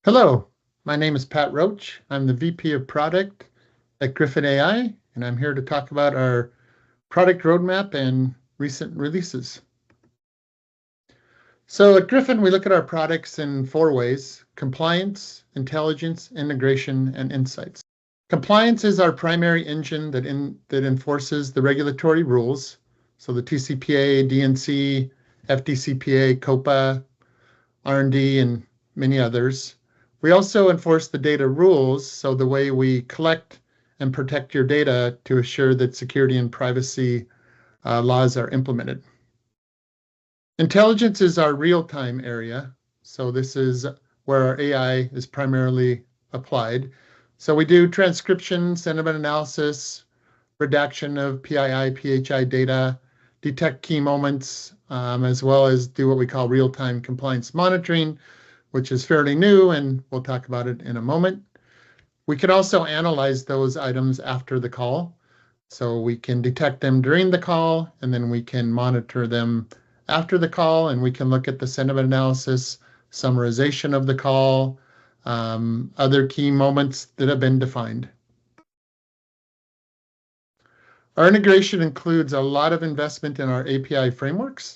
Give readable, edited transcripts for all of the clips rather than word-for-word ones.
Hello, my name is Pat Roach. I'm the VP of Product at Gryphon AI, and I'm here to talk about our product roadmap and recent releases. So at Gryphon, we look at our products in four ways: compliance, intelligence, integration, and insights. Compliance is our primary engine that enforces the regulatory rules. So the TCPA, DNC, FDCPA, COPA, R&D, and many others. We also enforce the data rules, so the way we collect and protect your data to assure that security and privacy laws are implemented. Intelligence is our real-time area, so this is where our AI is primarily applied. So we do transcription, sentiment analysis, redaction of PII, PHI data, detect key moments, as well as do what we call real-time compliance monitoring, which is fairly new, and we'll talk about it in a moment. We can also analyze those items after the call. So we can detect them during the call, and then we can monitor them after the call, and we can look at the sentiment analysis, summarization of the call, other key moments that have been defined. Our integration includes a lot of investment in our API frameworks.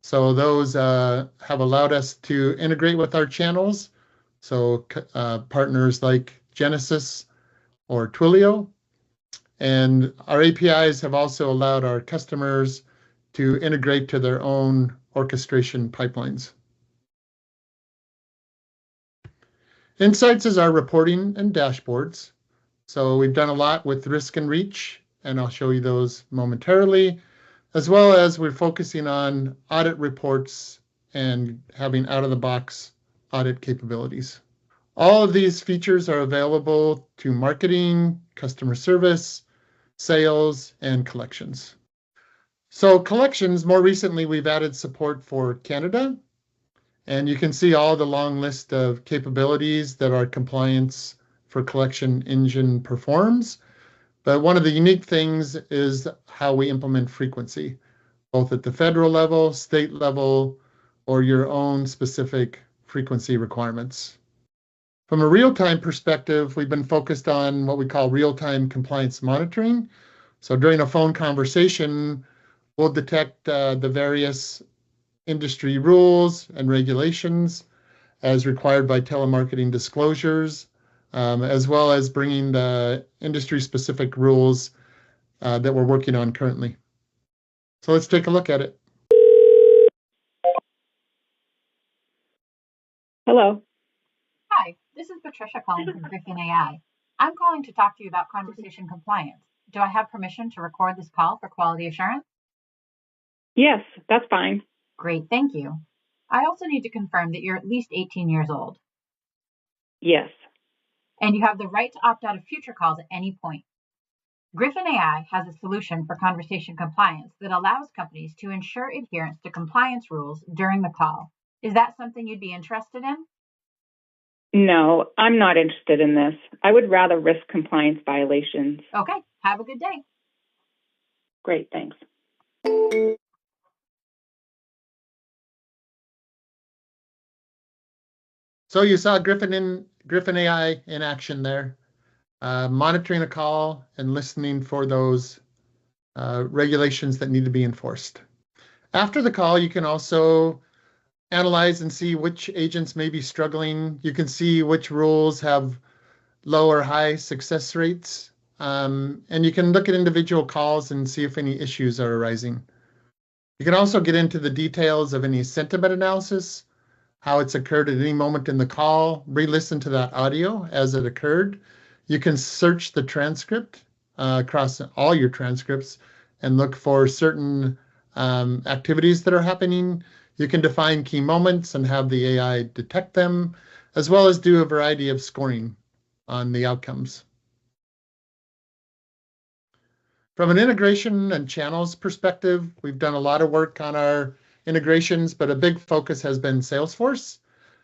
So those have allowed us to integrate with our channels. So partners like Genesys or Twilio. And our APIs have also allowed our customers to integrate to their own orchestration pipelines. Insights is our reporting and dashboards. So we've done a lot with risk and reach, and I'll show you those momentarily, as well as we're focusing on audit reports and having out-of-the-box audit capabilities. All of these features are available to marketing, customer service, sales, and collections. So collections, more recently, we've added support for Canada, and you can see all the long list of capabilities that our compliance for collection engine performs. But one of the unique things is how we implement frequency, both at the federal level, state level, or your own specific frequency requirements. From a real-time perspective, we've been focused on what we call real-time compliance monitoring. So during a phone conversation, we'll detect the various industry rules and regulations as required by telemarketing disclosures, as well as bringing the industry-specific rules that we're working on currently. So let's take a look at it. Hello. Hi, this is Patricia calling from Gryphon AI. I'm calling to talk to you about conversation compliance. Do I have permission to record this call for quality assurance? Yes, that's fine. Great, thank you. I also need to confirm that you're at least 18 years old. Yes. And you have the right to opt out of future calls at any point. Gryphon AI has a solution for conversation compliance that allows companies to ensure adherence to compliance rules during the call. Is that something you'd be interested in? No, I'm not interested in this. I would rather risk compliance violations. Okay, have a good day. Great, thanks. So you saw Gryphon AI in action there, monitoring a call and listening for those regulations that need to be enforced. After the call, you can also analyze and see which agents may be struggling. You can see which rules have low or high success rates. And you can look at individual calls and see if any issues are arising. You can also get into the details of any sentiment analysis, how it's occurred at any moment in the call, re-listen to that audio as it occurred. You can search the transcript across all your transcripts and look for certain activities that are happening. You can define key moments and have the AI detect them, as well as do a variety of scoring on the outcomes. From an integration and channels perspective, we've done a lot of work on our integrations, but a big focus has been Salesforce.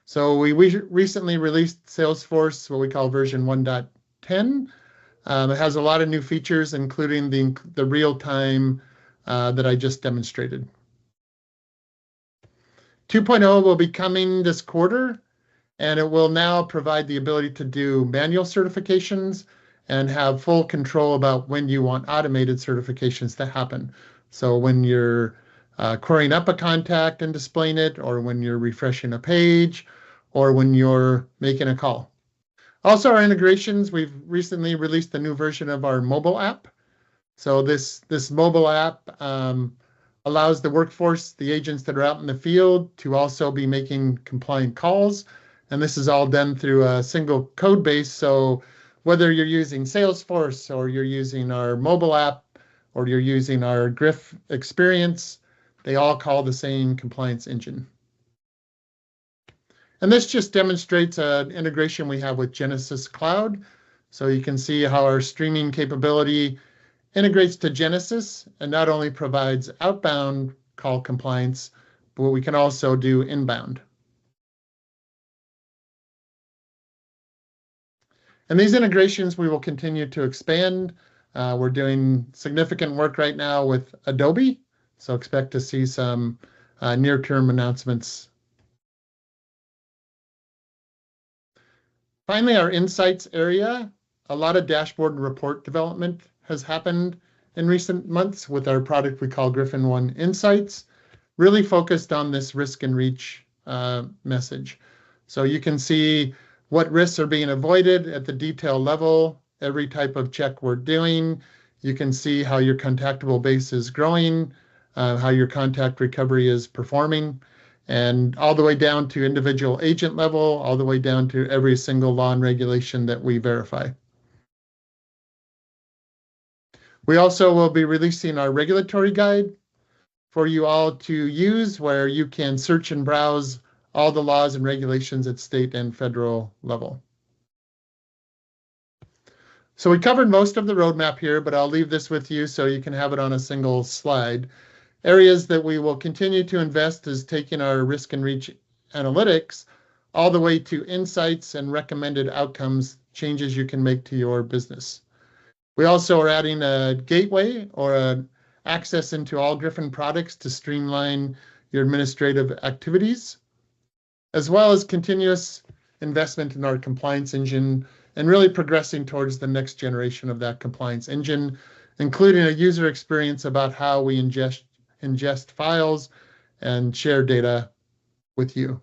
So we recently released Salesforce, what we call version 1.10. It has a lot of new features, including the real-time that I just demonstrated. 2.0 will be coming this quarter, And it will now provide the ability to do manual certifications and have full control about when you want automated certifications to happen. So when you're querying up a contact and displaying it, or when you're refreshing a page, or when you're making a call. Also, our integrations, we've recently released a new version of our mobile app. So this mobile app allows the workforce, the agents that are out in the field, to also be making compliant calls. And this is all done through a single code base. So whether you're using Salesforce or you're using our mobile app or you're using our Gryph experience, they all call the same compliance engine. And this just demonstrates an integration we have with Genesys Cloud. So you can see how our streaming capability integrates to Genesys and not only provides outbound call compliance, but we can also do inbound. And these integrations we will continue to expand. We're doing significant work right now with Adobe, so expect to see some near-term announcements. Finally, our insights area. A lot of dashboard and report development has happened in recent months with our product we call Gryphon AI Insights, really focused on this risk and reach message. So you can see what risks are being avoided at the detail level, every type of check we're doing. You can see how your contactable base is growing, how your contact recovery is performing, and all the way down to individual agent level, all the way down to every single law and regulation that we verify. We also will be releasing our regulatory guide for you all to use, where you can search and browse all the laws and regulations at state and federal level. So we covered most of the roadmap here, but I'll leave this with you so you can have it on a single slide. Areas that we will continue to invest is taking our risk and reach analytics all the way to insights and recommended outcomes, changes you can make to your business. We also are adding a gateway or an access into all Gryphon products to streamline your administrative activities, as well as continuous investment in our compliance engine and really progressing towards the next generation of that compliance engine, including a user experience about how we ingest files and share data with you.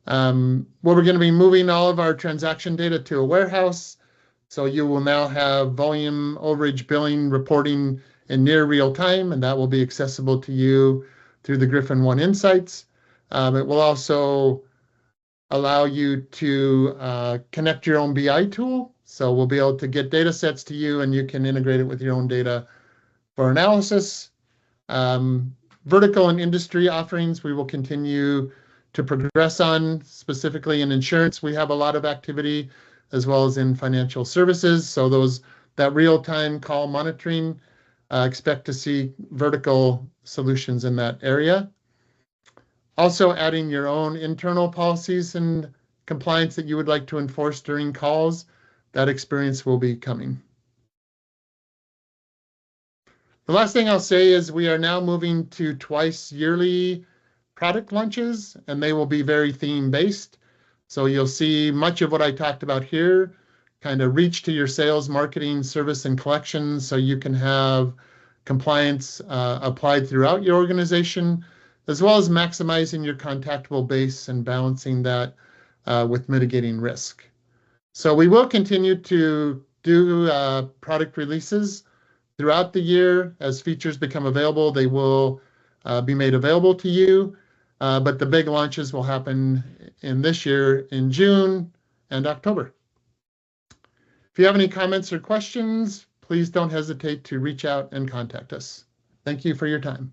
We're going to be moving all of our transaction data to a warehouse. So you will now have volume, overage, billing, reporting in near real time, and that will be accessible to you through the Gryphon AI Insights. It will also allow you to connect your own BI tool. So we'll be able to get data sets to you, and you can integrate it with your own data for analysis. Vertical and industry offerings we will continue to progress on. Specifically in insurance, we have a lot of activity, as well as in financial services. So that real-time call monitoring, expect to see vertical solutions in that area. Also adding your own internal policies and compliance that you would like to enforce during calls, that experience will be coming. The last thing I'll say is we are now moving to twice yearly product launches, and they will be very theme-based. So you'll see much of what I talked about here, kind of reach to your sales, marketing, service, and collections, so you can have compliance applied throughout your organization, as well as maximizing your contactable base and balancing that with mitigating risk. So we will continue to do product releases throughout the year. As features become available, they will be made available to you. But the big launches will happen in this year in June and October. If you have any comments or questions, please don't hesitate to reach out and contact us. Thank you for your time.